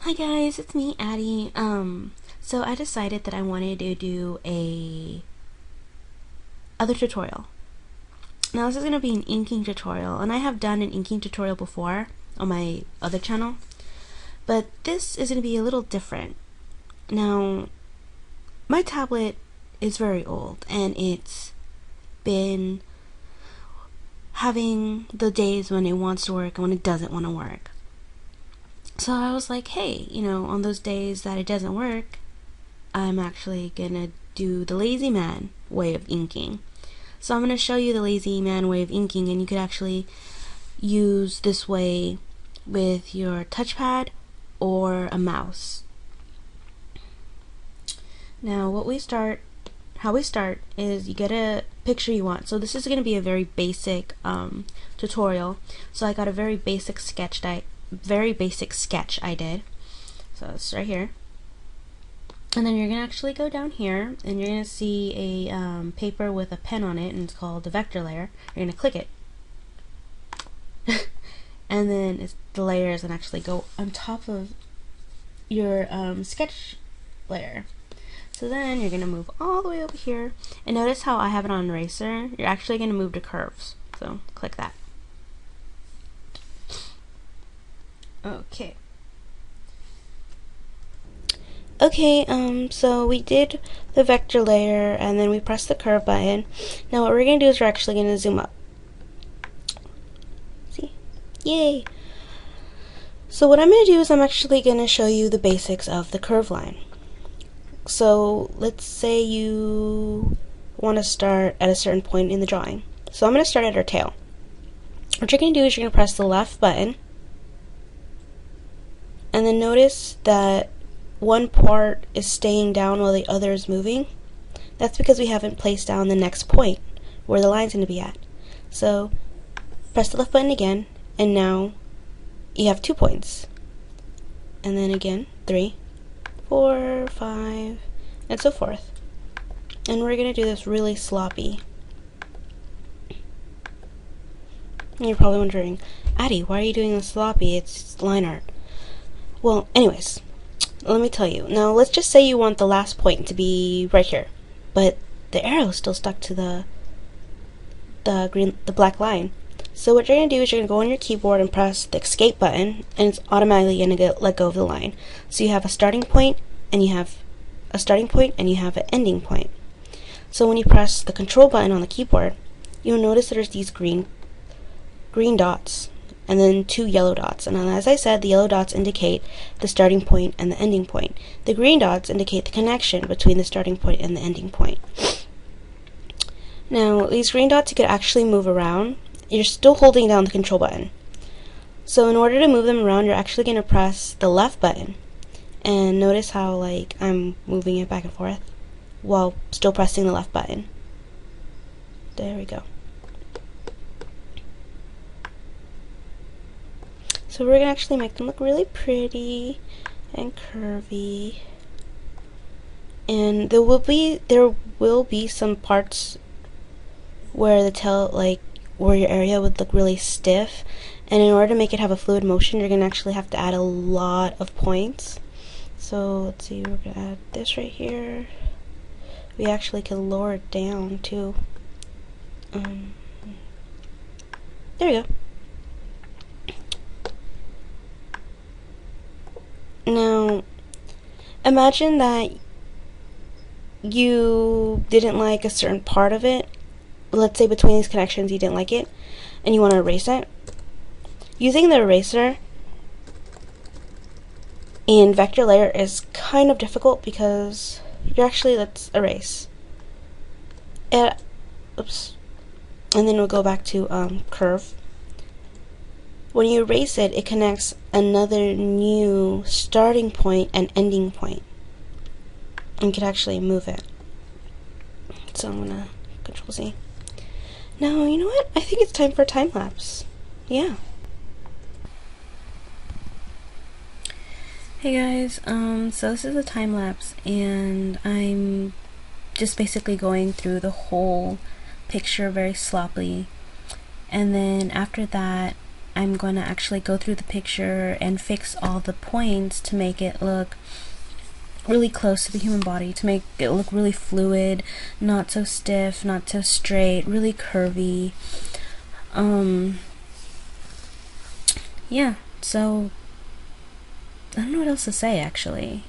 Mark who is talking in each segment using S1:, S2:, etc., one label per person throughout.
S1: Hi guys, it's me, Addie. So I decided that I wanted to do a other tutorial. Now this is gonna be an inking tutorial, and I have done an inking tutorial before on my other channel, but this is gonna be a little different. Now, my tablet is very old, and it's been having the days when it wants to work and when it doesn't want to work. So I was like, hey, on those days that it doesn't work, I'm actually gonna do the lazy man way of inking. So I'm gonna show you the lazy man way of inking, and you could actually use this way with your touchpad or a mouse. Now how we start is you get a picture you want. So this is gonna be a very basic tutorial. So I got a very basic sketch I did. So it's right here. And then you're going to actually go down here and you're going to see a paper with a pen on it, and it's called the vector layer. You're going to click it. And then the layer is going to actually go on top of your sketch layer. So then you're going to move all the way over here. And notice how I have it on eraser? You're actually going to move to curves. So click that. Okay, so we did the vector layer, and then we pressed the curve button. Now what we're going to do is we're actually going to zoom up. See? Yay! So what I'm going to do is I'm actually going to show you the basics of the curve line. So let's say you want to start at a certain point in the drawing. So I'm going to start at our tail. What you're going to do is you're going to press the left button, and then notice that one part is staying down while the other is moving. That's because we haven't placed down the next point where the line's going to be at. So press the left button again, and now you have 2 points. And then again, 3, 4, 5, and so forth. And we're going to do this really sloppy. And you're probably wondering, Addie, why are you doing this sloppy? It's line art. Well, anyways, let me tell you. Now, let's just say you want the last point to be right here, but the arrow is still stuck to the black line. So what you're going to do is you're going to go on your keyboard and press the escape button, and it's automatically going to let go of the line. So you have a starting point, and you have a starting point, and you have an ending point. So when you press the control button on the keyboard, you'll notice that there's these green dots, and then 2 yellow dots. And as I said, the yellow dots indicate the starting point and the ending point. The green dots indicate the connection between the starting point and the ending point. Now, these green dots you could actually move around. You're still holding down the control button. So in order to move them around, you're actually going to press the left button. And notice how I'm moving it back and forth while still pressing the left button. There we go. So we're going to actually make them look really pretty and curvy. And there will be some parts where the tail, where your area would look really stiff. And in order to make it have a fluid motion, you're going to actually have to add a lot of points. So let's see, we're going to add this right here. We actually can lower it down too. There we go. Now, imagine that you didn't like a certain part of it. Let's say between these connections you didn't like it, and you want to erase it. Using the eraser in vector layer is kind of difficult because let's erase. Oops. And then we'll go back to curve. When you erase it, it connects another new starting point and ending point. And you can actually move it. So I'm gonna Control Z. Now, you know what? I think it's time for a time lapse. Yeah. Hey guys, so this is a time lapse, and I'm just basically going through the whole picture very sloppily. And then after that, I'm going to actually go through the picture and fix all the points to make it look really close to the human body, to make it look really fluid, not so stiff, not so straight, really curvy. Yeah, so I don't know what else to say, actually.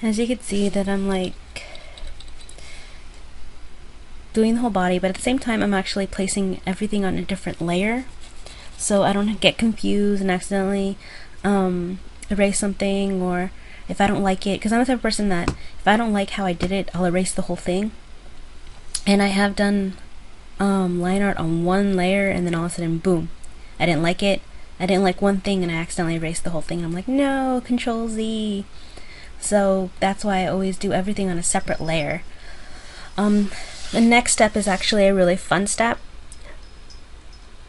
S1: As you can see that I'm like doing the whole body, but at the same time I'm actually placing everything on a different layer so I don't get confused and accidentally erase something, or if I don't like it, because I'm the type of person that if I don't like how I did it, I'll erase the whole thing. And I have done line art on one layer and then all of a sudden, boom, I didn't like it. I didn't like one thing and I accidentally erased the whole thing, and I'm like, no, Control Z. So that's why I always do everything on a separate layer. The next step is actually a really fun step.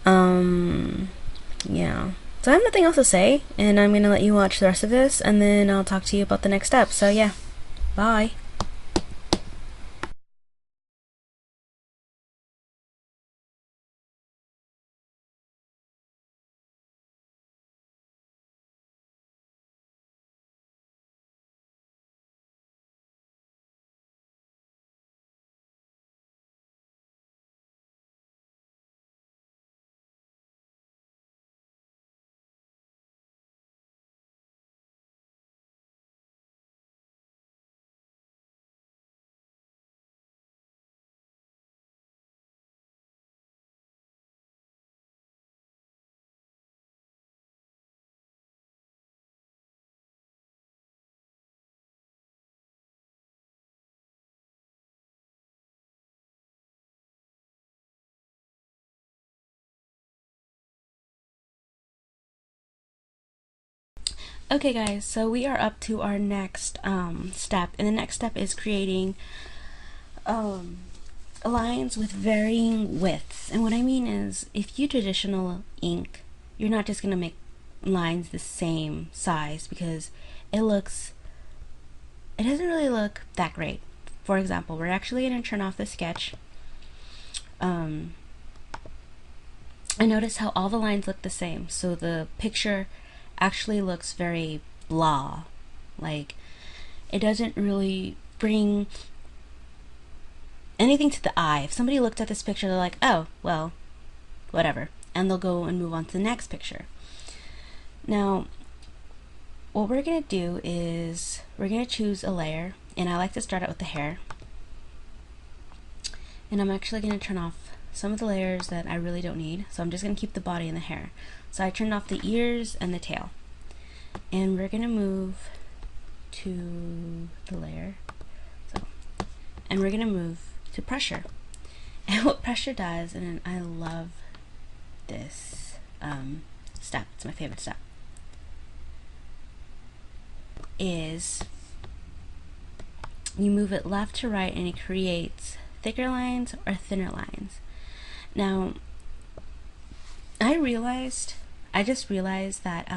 S1: Yeah. So I have nothing else to say, and I'm gonna let you watch the rest of this, and then I'll talk to you about the next step. So yeah, bye. Okay guys, so we are up to our next step, and the next step is creating lines with varying widths. And what I mean is, if you traditional ink, you're not just gonna make lines the same size because it doesn't really look that great. For example, we're actually gonna turn off the sketch. I notice how all the lines look the same, so the picture actually looks very blah. Like, it doesn't really bring anything to the eye. If somebody looked at this picture, they're like, oh, well, whatever, and they'll go and move on to the next picture. Now, what we're gonna do is we're gonna choose a layer, and I like to start out with the hair, and I'm actually gonna turn off some of the layers that I really don't need, so I'm just gonna keep the body and the hair. So I turned off the ears and the tail, and we're gonna move to the layer, and we're gonna move to pressure. And what pressure does, and I love this step, it's my favorite step, is you move it left to right and it creates thicker lines or thinner lines. Now, I just realized that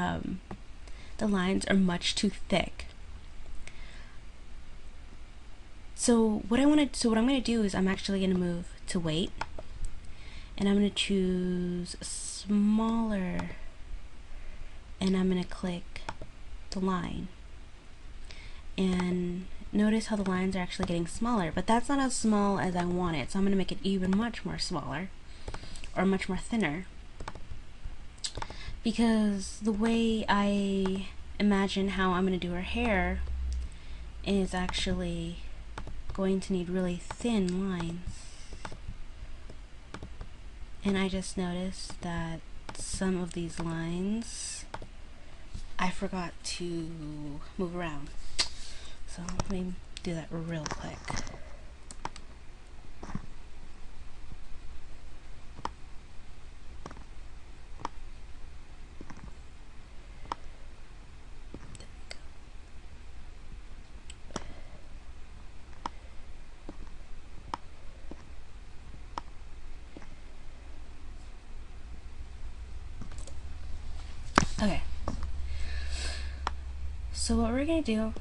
S1: the lines are much too thick. So what I'm gonna do is I'm actually gonna move to weight, and I'm gonna choose smaller, and I'm gonna click the line, and notice how the lines are actually getting smaller, but that's not as small as I want it, so I'm gonna make it even much more smaller, or much more thinner, because the way I imagine how I'm gonna do her hair is actually going to need really thin lines. And I just noticed that some of these lines I forgot to move around, so let me do that real quick. Okay, so what we're gonna do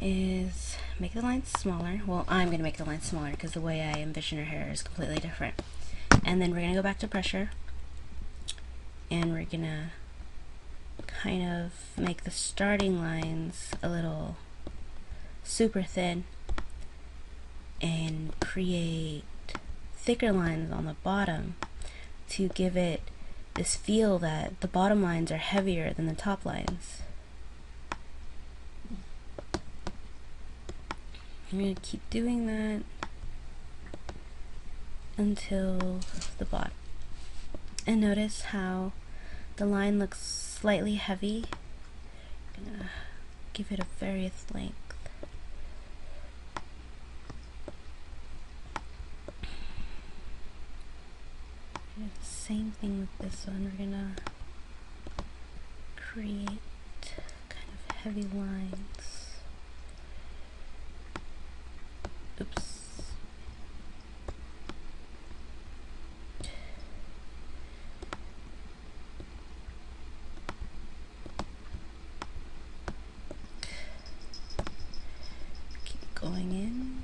S1: is make the lines smaller. Well, I'm going to make the lines smaller because the way I envision her hair is completely different. And then we're going to go back to pressure, and we're going to kind of make the starting lines a little super thin and create thicker lines on the bottom to give it this feel that the bottom lines are heavier than the top lines. I'm going to keep doing that until the bottom. And notice how the line looks slightly heavy. I'm going to give it a various length. Same thing with this one. We're gonna create kind of heavy lines. Oops. Keep going in.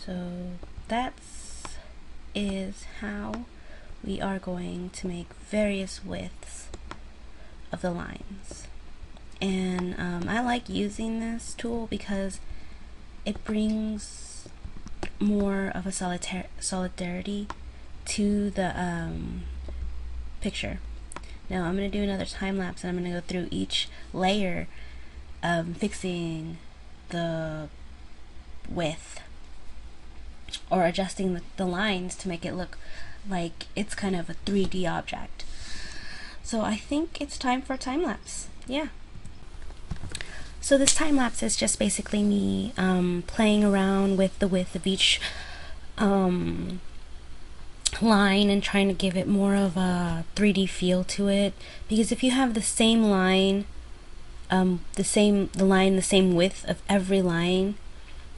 S1: So that is how we are going to make various widths of the lines. And I like using this tool because it brings more of a solidarity to the picture. Now I'm going to do another time lapse, and I'm going to go through each layer, fixing the width or adjusting the lines to make it look like it's kind of a 3D object. So I think it's time for a time lapse. Yeah. So this time lapse is just basically me playing around with the width of each line and trying to give it more of a 3D feel to it. Because if you have the same line, the same width of every line,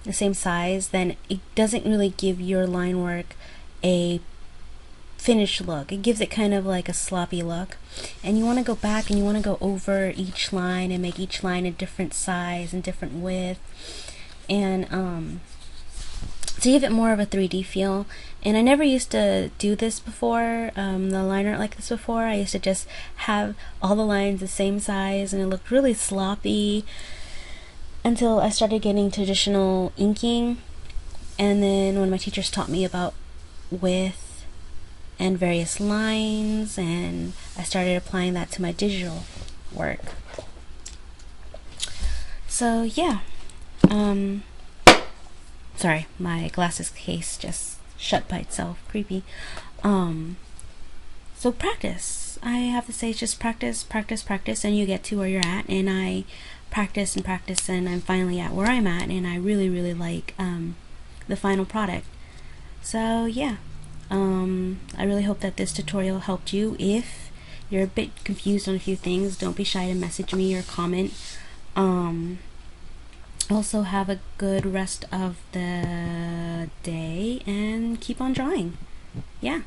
S1: the same size, then it doesn't really give your line work a finished look. It gives it kind of like a sloppy look, and you want to go back and you want to go over each line and make each line a different size and different width, and to give it more of a 3D feel. And I never used to do this before, the line art like this before. I used to just have all the lines the same size, and it looked really sloppy until I started getting traditional inking. And then when my teachers taught me about width and various lines, and I started applying that to my digital work. So yeah, sorry, my glasses case just shut by itself. Creepy. So practice. I have to say, just practice, practice, practice, and you get to where you're at. And I practice and practice, and I'm finally at where I'm at, and I really, really like the final product. So yeah, I really hope that this tutorial helped you. If you're a bit confused on a few things, don't be shy to message me or comment. Also, have a good rest of the day and keep on drawing. Yeah.